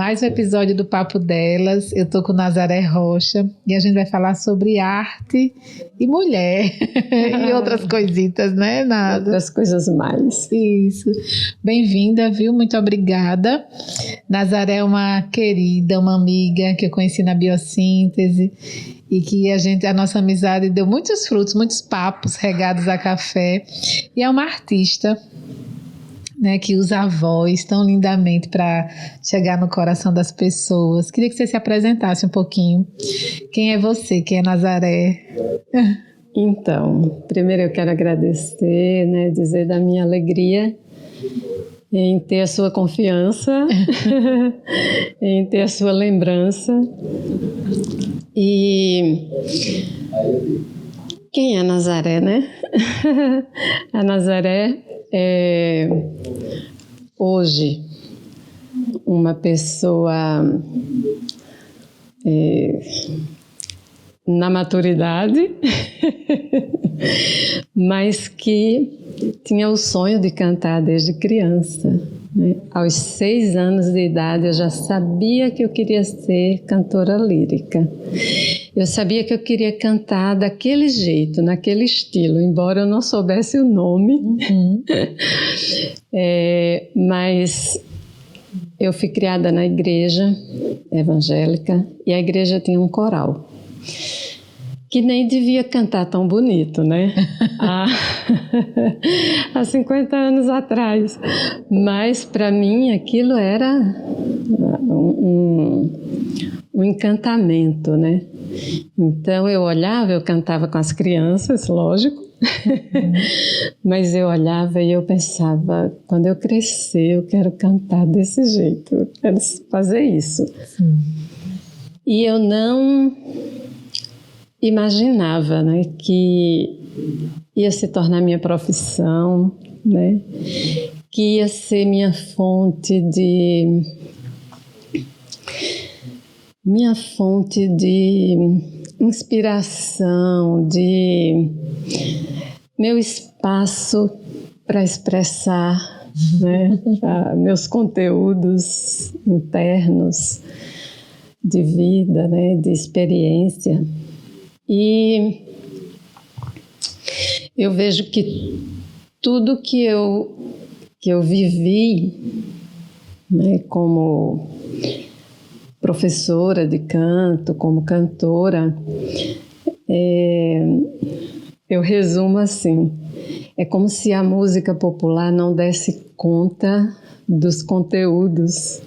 mais um episódio do Papo Delas. Eu tô com Nazaré Rocha e a gente vai falar sobre arte e mulher e outras coisitas, né, Nada? Outras coisas mais. Isso. Bem-vinda, viu? Muito obrigada. Nazaré é uma querida, uma amiga que eu conheci na Biossíntese e que a nossa amizade deu muitos frutos, muitos papos regados a café. E é uma artista, né, que usa a voz tão lindamente para chegar no coração das pessoas. Queria que você se apresentasse um pouquinho. Quem é você? Quem é Nazaré? Então, primeiro eu quero agradecer, né, dizer da minha alegria em ter a sua confiança, em ter a sua lembrança. E quem é Nazaré, né? A Nazaré é hoje uma pessoa na maturidade, mas que tinha o sonho de cantar desde criança, né? Aos 6 anos de idade eu já sabia que eu queria ser cantora lírica. Eu sabia que eu queria cantar daquele jeito, naquele estilo, embora eu não soubesse o nome. Mas eu fui criada na igreja evangélica e a igreja tinha um coral que nem devia cantar tão bonito, né? Há 50 anos atrás. Mas, para mim, aquilo era um encantamento, né? Então, eu olhava, eu cantava com as crianças, lógico. Mas eu olhava e eu pensava, quando eu crescer, eu quero cantar desse jeito, eu quero fazer isso. E eu não imaginava, né, que ia se tornar minha profissão, né, que ia ser minha fonte de inspiração, de meu espaço para expressar, né, meus conteúdos internos de vida, né, de experiência. E eu vejo que tudo que eu vivi, né, como professora de canto, como cantora, eu resumo assim: é como se a música popular não desse conta dos conteúdos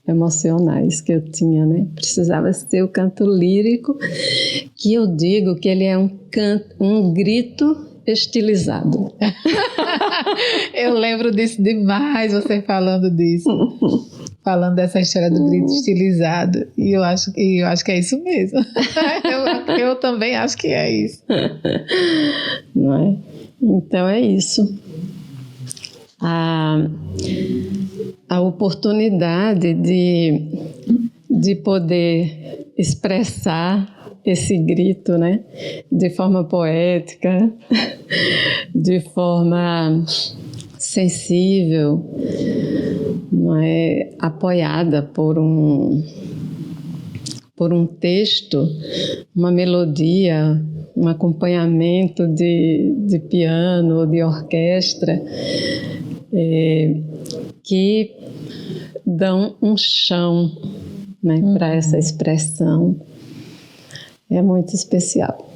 emocionais que eu tinha, né? Precisava ser o canto lírico, que eu digo que ele é um grito estilizado. Eu lembro disso demais, você falando disso. Falando dessa história do grito estilizado. E eu acho que é isso mesmo. Eu também acho que é isso. Não é? Então é isso. A oportunidade de poder expressar esse grito, né, de forma poética, de forma sensível, não é, apoiada por um texto, uma melodia, um acompanhamento de piano ou de orquestra, que dão um chão, né, para essa expressão. É muito especial.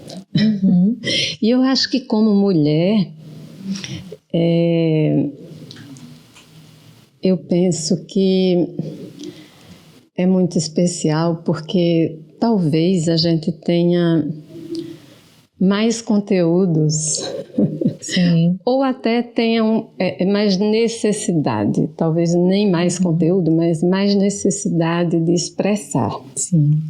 E eu acho que, como mulher, eu penso que é muito especial porque talvez a gente tenha mais conteúdos. Sim. Ou até tenha mais necessidade, talvez nem mais conteúdo, mas mais necessidade de expressar. Sim.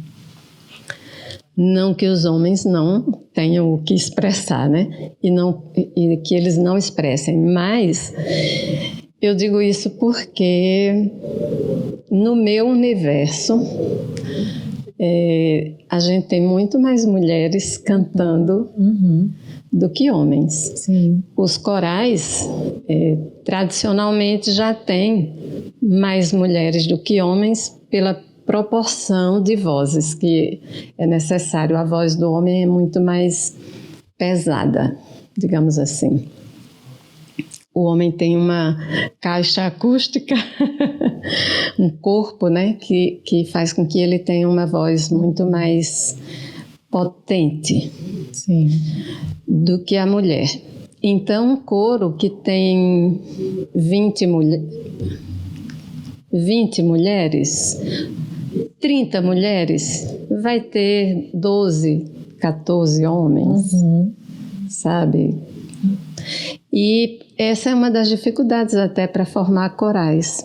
Não que os homens não tenham o que expressar, né? E que eles não expressem, mas eu digo isso porque no meu universo a gente tem muito mais mulheres cantando do que homens. Sim. Os corais tradicionalmente já têm mais mulheres do que homens pela proporção de vozes que é necessário. A voz do homem é muito mais pesada, digamos assim. O homem tem uma caixa acústica, um corpo, né, que faz com que ele tenha uma voz muito mais potente, sim, do que a mulher. Então, um coro que tem 20 mulheres, 30 mulheres, vai ter 12, 14 homens, sabe? E essa é uma das dificuldades até para formar corais,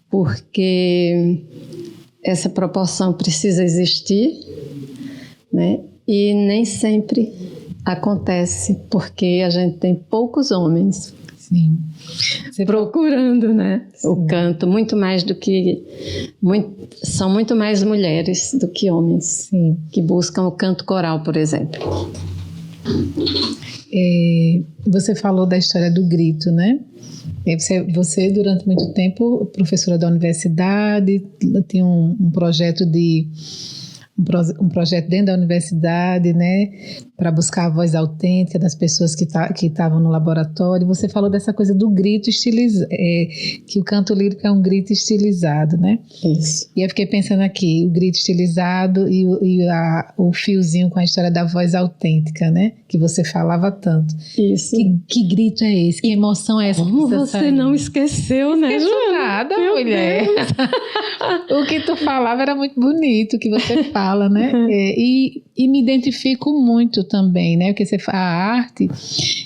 porque essa proporção precisa existir, né? E nem sempre acontece, porque a gente tem poucos homens. Sim. Procurando, né? Sim. O canto, muito mais do que... são muito mais mulheres do que homens. Sim. Que buscam o canto coral, por exemplo. Você falou da história do grito, né? Você durante muito tempo, professora da universidade, tinha um projeto um projeto dentro da universidade, né, para buscar a voz autêntica das pessoas que estavam no laboratório. Você falou dessa coisa do grito estilizado, que o canto lírico é um grito estilizado, né? Isso. E eu fiquei pensando aqui, o grito estilizado e o fiozinho com a história da voz autêntica, né, que você falava tanto. Isso. Que grito é esse? Que emoção é essa? Como você não esqueceu, né, Joana? Nada, mulher. O que tu falava era muito bonito, o que você fala, né? E me identifico muito também, né? Porque você fala a arte,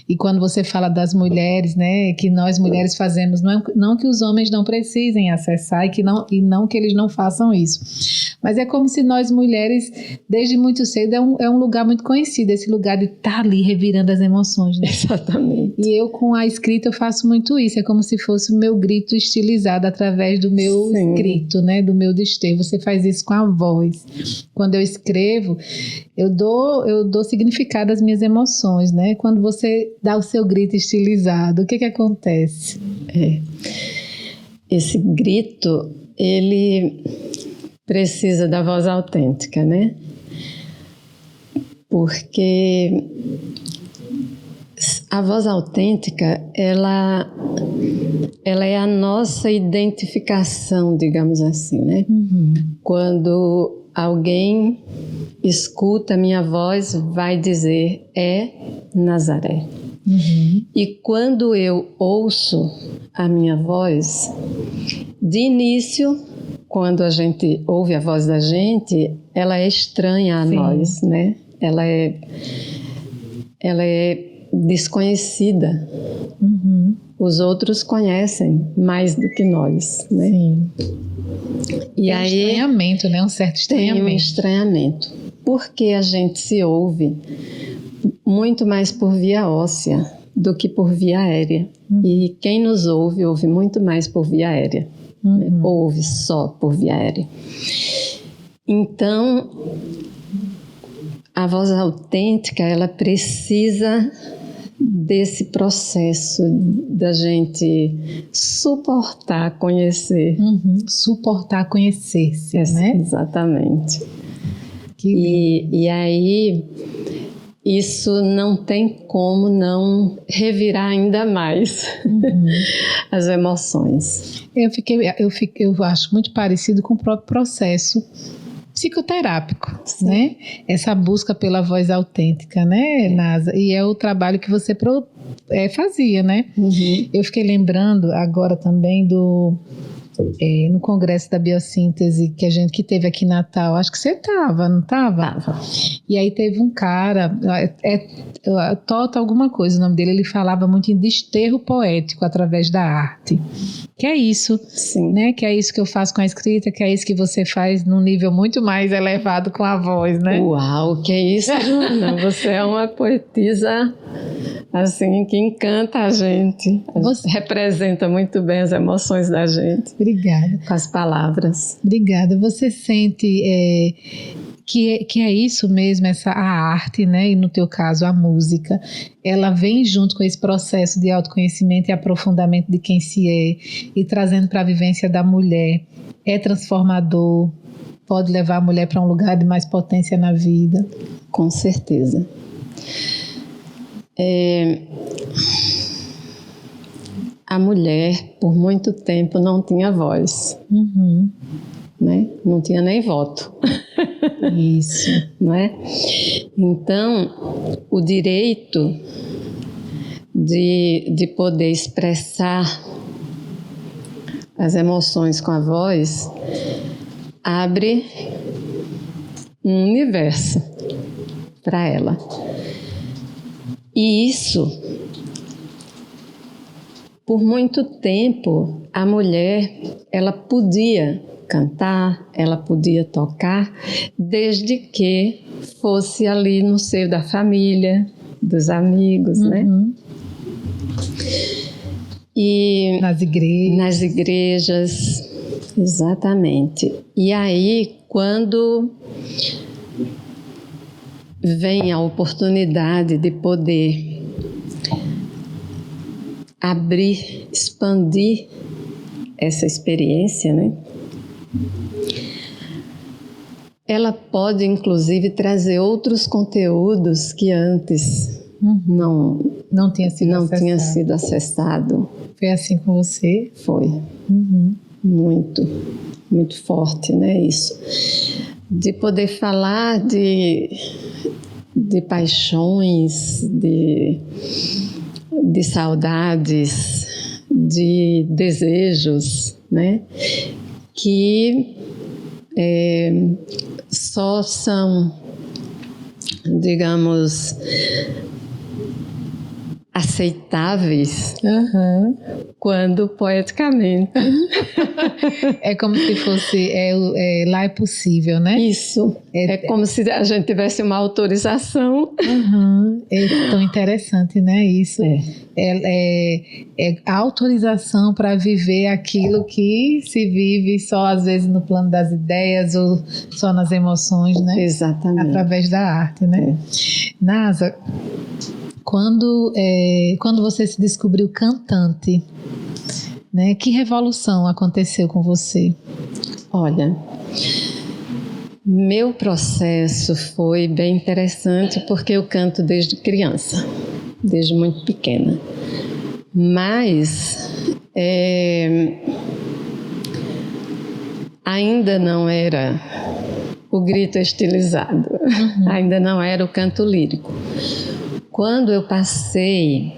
e quando você fala das mulheres, né? Que nós mulheres fazemos, não que os homens não precisem acessar e não que eles não façam isso. Mas é como se nós mulheres, desde muito cedo, é um lugar muito conhecido, esse lugar de estar ali revirando as emoções, né? Exatamente. E eu com a escrita eu faço muito isso, é como se fosse o meu grito estilizado através do meu Sim. escrito, né? Do meu desterro. Você faz isso com a voz. Quando eu escrevo, eu dou significado às minhas emoções, né? Quando você dá o seu grito estilizado, o que acontece? Esse grito, ele precisa da voz autêntica, né? Porque a voz autêntica, ela é a nossa identificação, digamos assim, né? Quando alguém escuta a minha voz, vai dizer, é Nazaré. E quando eu ouço a minha voz, de início, quando a gente ouve a voz da gente, ela é estranha a nós, né? Ela é desconhecida. Os outros conhecem mais do que nós, né? Sim. E tem aí, estranhamento, né? Um certo estranhamento. Tem um estranhamento. Porque a gente se ouve muito mais por via óssea do que por via aérea. E quem nos ouve muito mais por via aérea. Ouve só por via aérea. Então, a voz autêntica, ela precisa desse processo da gente suportar conhecer. Suportar conhecer-se, né? Exatamente. E aí, isso não tem como não revirar ainda mais as emoções. Eu acho muito parecido com o próprio processo psicoterápico, né? Essa busca pela voz autêntica, né, Nasa? E é o trabalho que você fazia, né? Eu fiquei lembrando agora também no Congresso da Biossíntese que teve aqui em Natal. Acho que você estava, não estava? Tava. E aí teve um cara, Tota alguma coisa, o nome dele, ele falava muito em desterro poético através da arte. Que é isso, Sim. Né? Que é isso que eu faço com a escrita, que é isso que você faz num nível muito mais elevado com a voz, né? Uau, que é isso, Joana? Você é uma poetisa, assim, que encanta a gente. Você representa muito bem as emoções da gente. Obrigada. Com as palavras. Obrigada. Você sente que é isso mesmo, a arte, né? E no teu caso a música, ela vem junto com esse processo de autoconhecimento e aprofundamento de quem se é e trazendo para a vivência da mulher. É transformador, pode levar a mulher para um lugar de mais potência na vida. Com certeza. A mulher, por muito tempo, não tinha voz. Uhum. Né? Não tinha nem voto. Isso. Não é? Então, o direito de poder expressar as emoções com a voz abre um universo para ela. E isso, por muito tempo, a mulher, ela podia cantar, ela podia tocar, desde que fosse ali no seio da família, dos amigos, né? E nas igrejas, exatamente. E aí, quando vem a oportunidade de poder abrir, expandir essa experiência, né? Ela pode, inclusive, trazer outros conteúdos que antes não tinha sido acessado. Foi assim com você? Foi. Muito, muito forte, né, isso. De poder falar de paixões, de saudades, de desejos, né, que só são, digamos, aceitáveis quando poeticamente. É como se fosse, lá é possível, né? Isso. É como se a gente tivesse uma autorização. É tão interessante, né? Isso. É a autorização para viver aquilo que se vive só às vezes no plano das ideias ou só nas emoções, né? Exatamente. Através da arte, né? Nasa, quando você se descobriu cantante, né? Que revolução aconteceu com você? Olha, meu processo foi bem interessante porque eu canto desde criança, desde muito pequena. Mas ainda não era o grito estilizado, ainda não era o canto lírico. Quando eu passei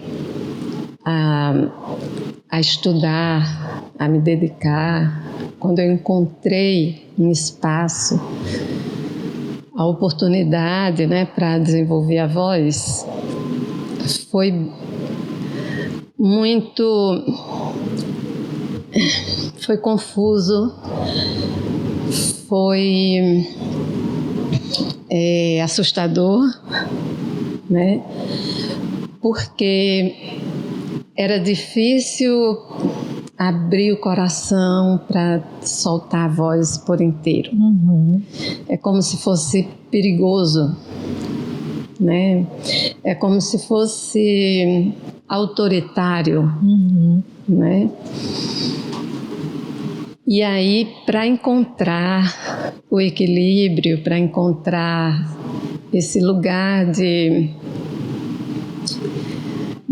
a estudar, a me dedicar, quando eu encontrei um espaço, a oportunidade, né, para desenvolver a voz, foi confuso, foi assustador, né? Porque era difícil abrir o coração para soltar a voz por inteiro. É como se fosse perigoso, né? É como se fosse autoritário, né? E aí, para encontrar o equilíbrio, para encontrar esse lugar de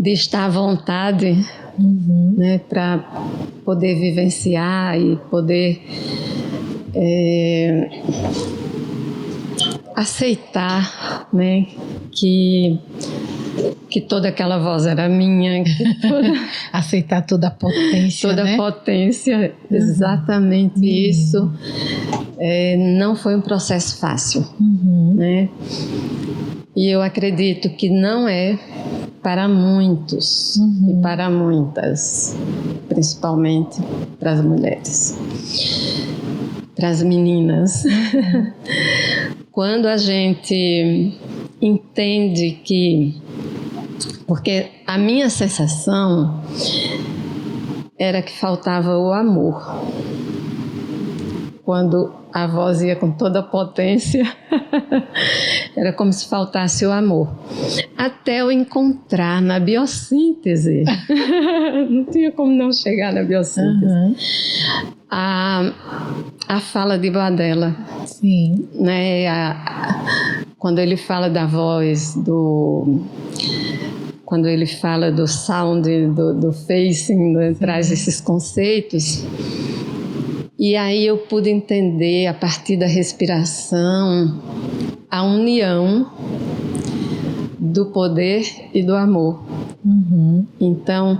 estar à vontade, né, para poder vivenciar e poder aceitar, né, que toda aquela voz era minha, aceitar toda a potência, toda, né? A potência, exatamente isso. Não foi um processo fácil, né? E eu acredito que não é para muitos e para muitas, principalmente para as mulheres, para as meninas. Quando a gente entende que... Porque a minha sensação era que faltava o amor. Quando a voz ia com toda a potência. Era como se faltasse o amor. Até eu encontrar na biossíntese. Não tinha como não chegar na biossíntese. A fala de Boadella. Sim. Né? Quando ele fala da voz, quando ele fala do sound, do facing, né? Traz esses conceitos. E aí eu pude entender, a partir da respiração, a união do poder e do amor. Então,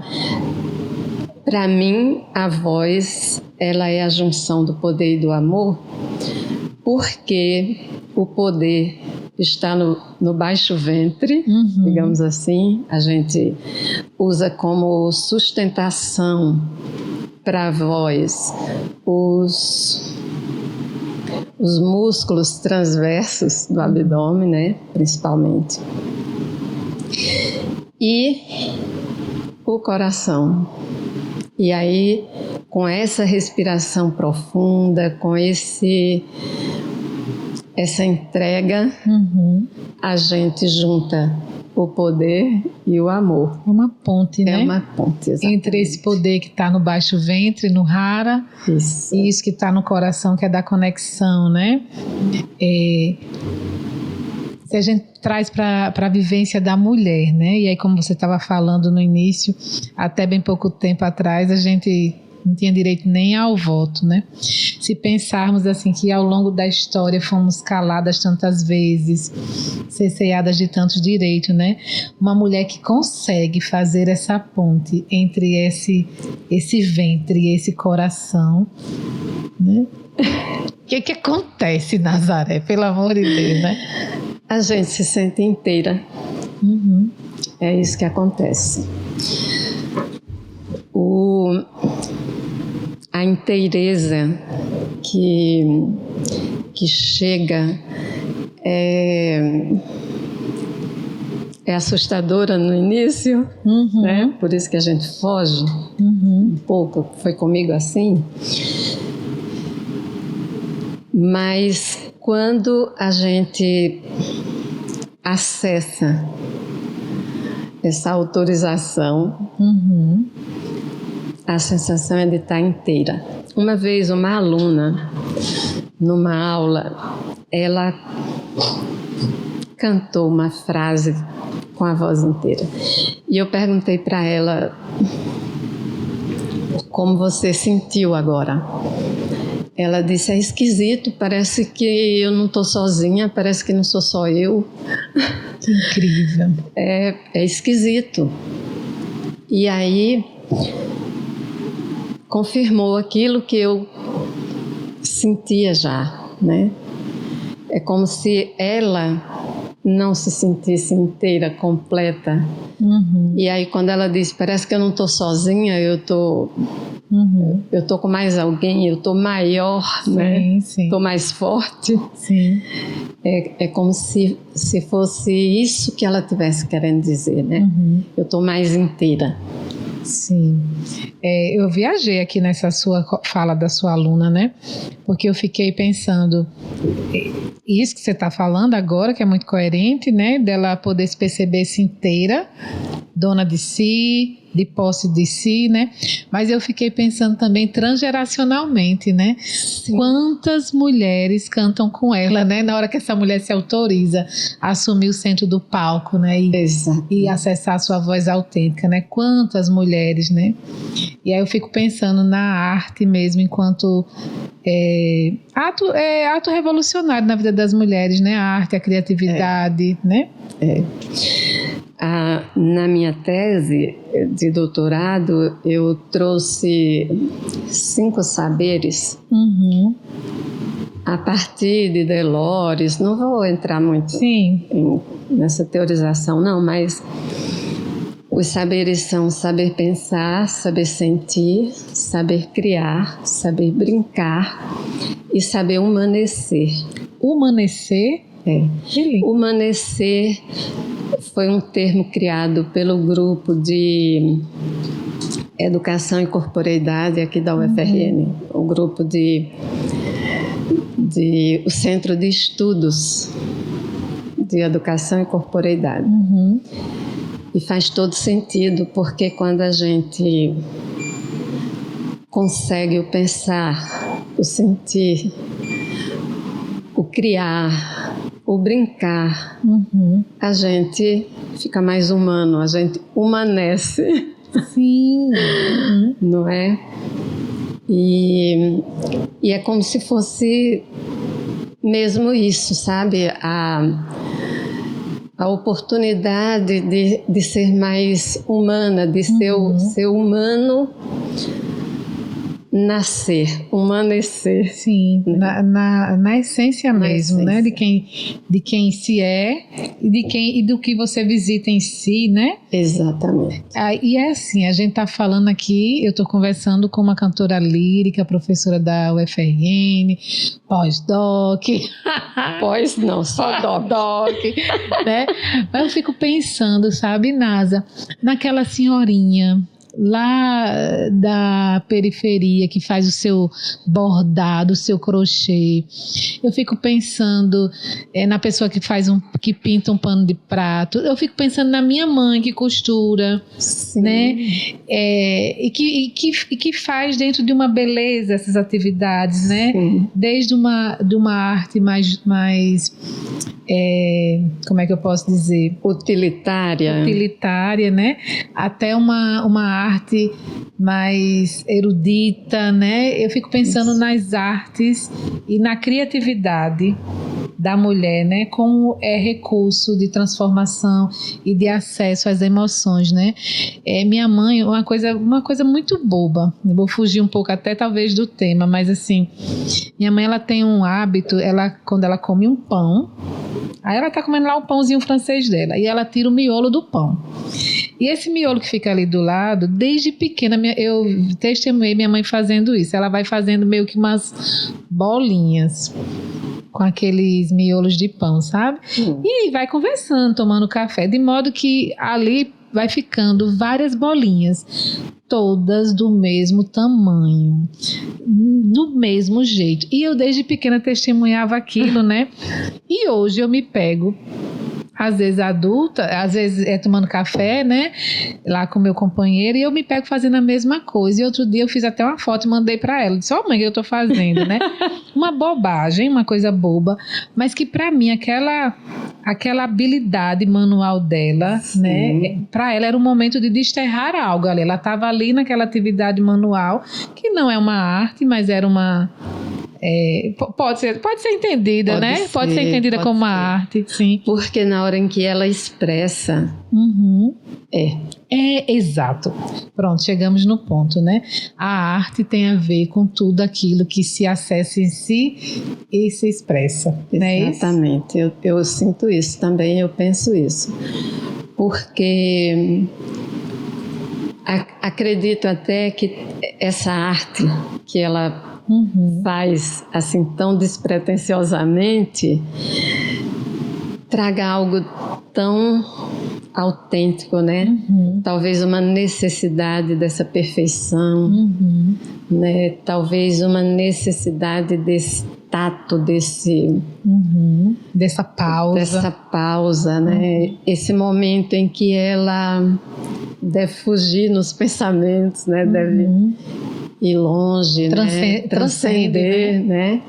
para mim, a voz, ela é a junção do poder e do amor, porque o poder está no baixo ventre, digamos assim. A gente usa como sustentação para a voz os músculos transversos do abdômen, né, principalmente. E o coração. E aí, com essa respiração profunda, com essa entrega, a gente junta o poder e o amor. É uma ponte, né? É uma ponte, exatamente. Entre esse poder que está no baixo ventre, no hara, isso. E isso que está no coração, que é da conexão, né? Se a gente traz para a vivência da mulher, né? E aí, como você estava falando no início, até bem pouco tempo atrás, a gente não tinha direito nem ao voto, né? Se pensarmos assim que ao longo da história fomos caladas tantas vezes, cerceadas de tantos direitos, né? Uma mulher que consegue fazer essa ponte entre esse ventre e esse coração, né? O que acontece, Nazaré? Pelo amor de Deus, né? A gente se sente inteira. É isso que acontece. A inteireza que chega é assustadora no início, né? Por isso que a gente foge um pouco. Foi comigo assim. Mas quando a gente acessa essa autorização, a sensação é de estar inteira. Uma vez uma aluna, numa aula, ela cantou uma frase com a voz inteira. E eu perguntei para ela: como você sentiu agora? Ela disse: é esquisito, parece que eu não estou sozinha, parece que não sou só eu. Que incrível. É esquisito. E aí confirmou aquilo que eu sentia já, né? É como se ela não se sentisse inteira, completa. E aí quando ela disse: parece que eu não estou sozinha, eu tô com mais alguém, eu tô maior, sim, né? Sim. Tô mais forte. Sim. É como se fosse isso que ela tivesse querendo dizer, né? Eu tô mais inteira. Sim. Eu viajei aqui nessa sua fala da sua aluna, né? Porque eu fiquei pensando, isso que você está falando agora, que é muito coerente, né? Dela poder se perceber-se inteira, dona de si, de posse de si, né? Mas eu fiquei pensando também transgeracionalmente, né? Sim. Quantas mulheres cantam com ela, né? Na hora que essa mulher se autoriza a assumir o centro do palco, né? E acessar a sua voz autêntica, né? Quantas mulheres, né? E aí eu fico pensando na arte mesmo, enquanto ato revolucionário na vida das mulheres, né? A arte, a criatividade, né? Na minha tese de doutorado, eu trouxe 5 saberes a partir de Deleuze. Não vou entrar muito nessa teorização, não, mas os saberes são saber pensar, saber sentir, saber criar, saber brincar e saber humanecer. Humanecer? Humanecer foi um termo criado pelo grupo de Educação e Corporeidade aqui da UFRN, o grupo de o Centro de Estudos de Educação e Corporeidade. E faz todo sentido, porque quando a gente consegue o pensar, o sentir, o criar, o brincar, a gente fica mais humano, a gente humanece. Sim. Não é? E é como se fosse mesmo isso, sabe? A oportunidade de ser mais humana, de ser humano, nascer, humanecer. Sim, né? na essência mesmo, né? De quem se é e do que você visita em si, né? Exatamente. E é assim, a gente tá falando aqui, eu tô conversando com uma cantora lírica, professora da UFRN, pós-doc. Pós não, só doc. Né? Mas eu fico pensando, sabe, Nasa, naquela senhorinha lá da periferia que faz o seu bordado, o seu crochê. Eu fico pensando na pessoa que pinta um pano de prato. Eu fico pensando na minha mãe que costura, sim, né? E que faz dentro de uma beleza essas atividades, né? Sim. Desde de uma arte mais como é que eu posso dizer? Utilitária, né? Até uma arte mais erudita, né? Eu fico pensando nas artes e na criatividade da mulher, né? Como é recurso de transformação e de acesso às emoções, né? Minha mãe, uma coisa muito boba. Eu vou fugir um pouco até talvez do tema, mas assim, minha mãe ela tem um hábito, quando ela come um pão, aí ela tá comendo lá o pãozinho francês dela e ela tira o miolo do pão. E esse miolo que fica ali do lado, desde pequena, eu testemunhei minha mãe fazendo isso. Ela vai fazendo meio que umas bolinhas com aqueles miolos de pão, sabe? E vai conversando, tomando café, de modo que ali vai ficando várias bolinhas, todas do mesmo tamanho, do mesmo jeito. E eu desde pequena testemunhava aquilo, né? E hoje eu me pego, às vezes adulta, às vezes tomando café, né, lá com meu companheiro, e eu me pego fazendo a mesma coisa. E outro dia eu fiz até uma foto e mandei para ela. Disse, mãe, o que eu tô fazendo, né? Uma bobagem, uma coisa boba, mas que para mim aquela habilidade manual dela, sim, né, para ela era um momento de desterrar algo ali. Ela estava ali naquela atividade manual, que não é uma arte, mas era uma... pode ser entendida, né? Pode ser entendida como uma arte, sim. Porque na hora em que ela expressa, exato. Pronto, chegamos no ponto, né? A arte tem a ver com tudo aquilo que se acessa em si e se expressa, né? Exatamente. Eu sinto isso também, eu penso isso. Porque acredito até que essa arte que ela faz assim tão despretensiosamente traga algo tão autêntico, né? Talvez uma necessidade dessa perfeição, né? Talvez uma necessidade desse tato, dessa pausa, né? Esse momento em que ela deve fugir nos pensamentos, né? Deve ir longe, transcender, né?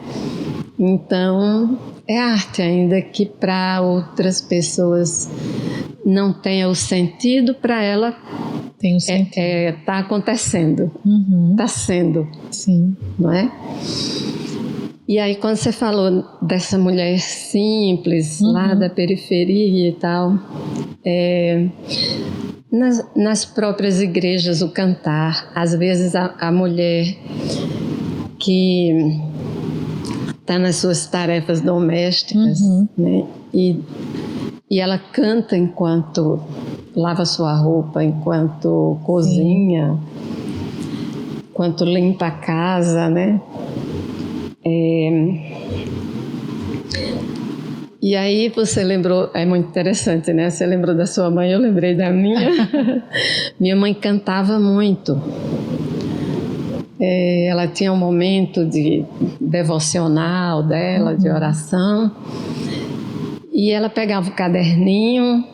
Então, é arte ainda que para outras pessoas não tenha o sentido, para ela tem o sentido. Tá acontecendo, tá sendo, sim, não é? E aí quando você falou dessa mulher simples, lá da periferia e tal, nas próprias igrejas o cantar, às vezes a mulher que está nas suas tarefas domésticas, né? E ela canta enquanto lava sua roupa, enquanto cozinha, enquanto limpa a casa, né? E aí você lembrou, é muito interessante, né? Você lembrou da sua mãe, eu lembrei da minha. Minha mãe cantava muito. Ela tinha um momento de devocional dela, de oração, e ela pegava o caderninho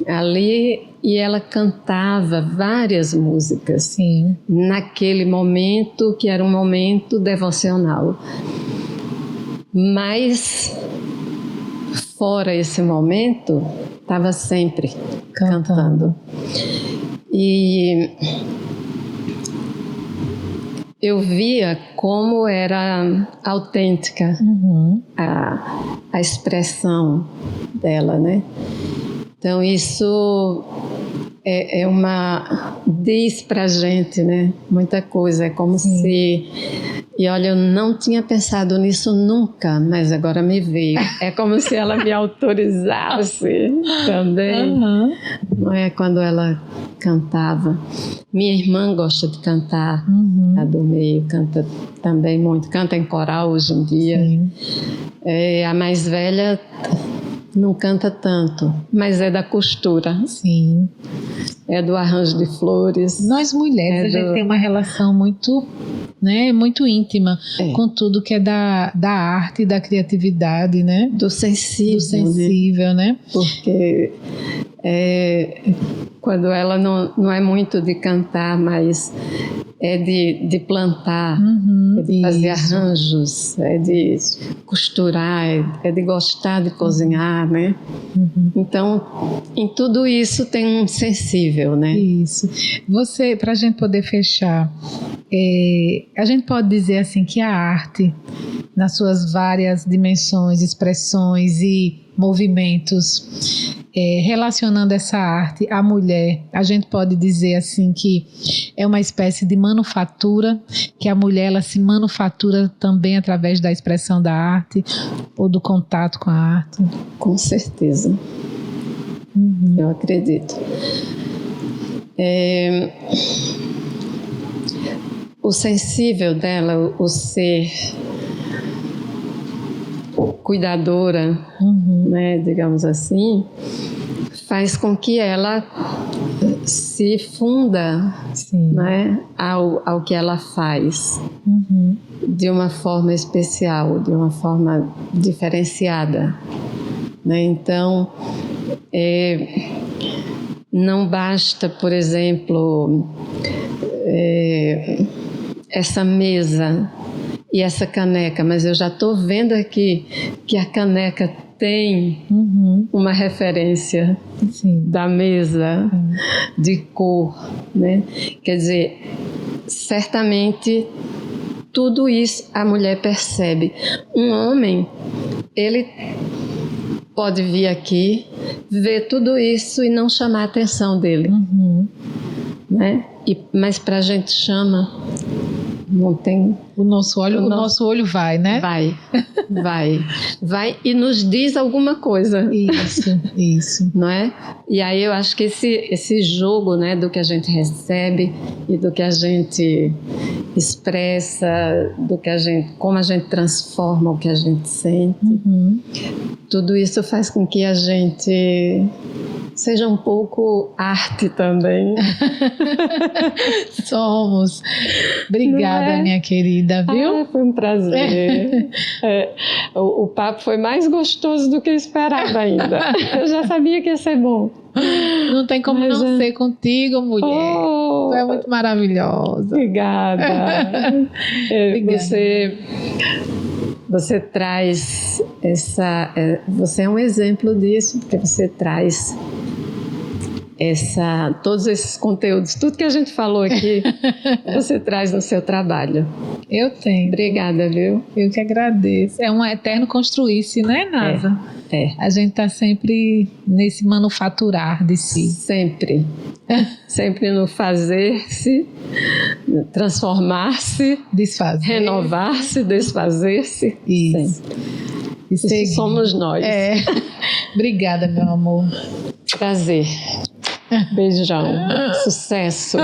ali e ela cantava várias músicas. Sim. Naquele momento, que era um momento devocional. Mas, fora esse momento, estava sempre cantando. E eu via como era autêntica a expressão dela, né? Então isso diz pra gente, né? Muita coisa, é como se... E olha, eu não tinha pensado nisso nunca, mas agora me veio. É como se ela me autorizasse também. Não é? Quando ela cantava. Minha irmã gosta de cantar, a do meio canta também muito, canta em coral hoje em dia. A mais velha não canta tanto, mas é da costura. Sim. É do arranjo de flores. Nós mulheres, a gente tem uma relação muito, né, muito íntima com tudo que é da arte, da criatividade, né? Do sensível. Do sensível, né? Porque quando ela não é muito de cantar, mas é de plantar, é de fazer arranjos, é de costurar, é de gostar de cozinhar, né? Então, em tudo isso tem um sensível, né? Isso. Você, para a gente poder fechar, a gente pode dizer assim que a arte, nas suas várias dimensões, expressões e movimentos, relacionando essa arte à mulher, a gente pode dizer assim que é uma espécie de manufatura, que a mulher ela se manufatura também através da expressão da arte ou do contato com a arte. Com certeza. Eu acredito. O sensível dela, o ser cuidadora, né, digamos assim, faz com que ela se funda, né, ao que ela faz, de uma forma especial, de uma forma diferenciada, né? Então, não basta, por exemplo, essa mesa e essa caneca, mas eu já estou vendo aqui que a caneca tem uma referência da mesa, de cor, né? Quer dizer, certamente tudo isso a mulher percebe. Um homem, ele pode vir aqui, ver tudo isso e não chamar a atenção dele, né? Mas para a gente chama. Não tem... O nosso olho vai, né? Vai e nos diz alguma coisa. Isso. Não é? E aí eu acho que esse jogo, né, do que a gente recebe e do que a gente expressa, como a gente transforma o que a gente sente, tudo isso faz com que a gente seja um pouco arte também. Somos. Obrigada, minha querida, viu? Foi um prazer. O papo foi mais gostoso do que eu esperava ainda. Eu já sabia que ia ser bom. Não tem como não ser contigo, mulher. Tu é muito maravilhosa. Obrigada. Você traz você é um exemplo disso, porque você traz todos esses conteúdos, tudo que a gente falou aqui, você traz no seu trabalho. Eu tenho. Obrigada, viu? Eu que agradeço. É um eterno construir-se, né, Nasa? A gente está sempre nesse manufaturar de si. Sempre. Sempre no fazer-se, transformar-se, desfazer, renovar-se, desfazer-se. Isso. Isso somos nós. Obrigada, meu amor. Prazer. Beijão. Sucesso.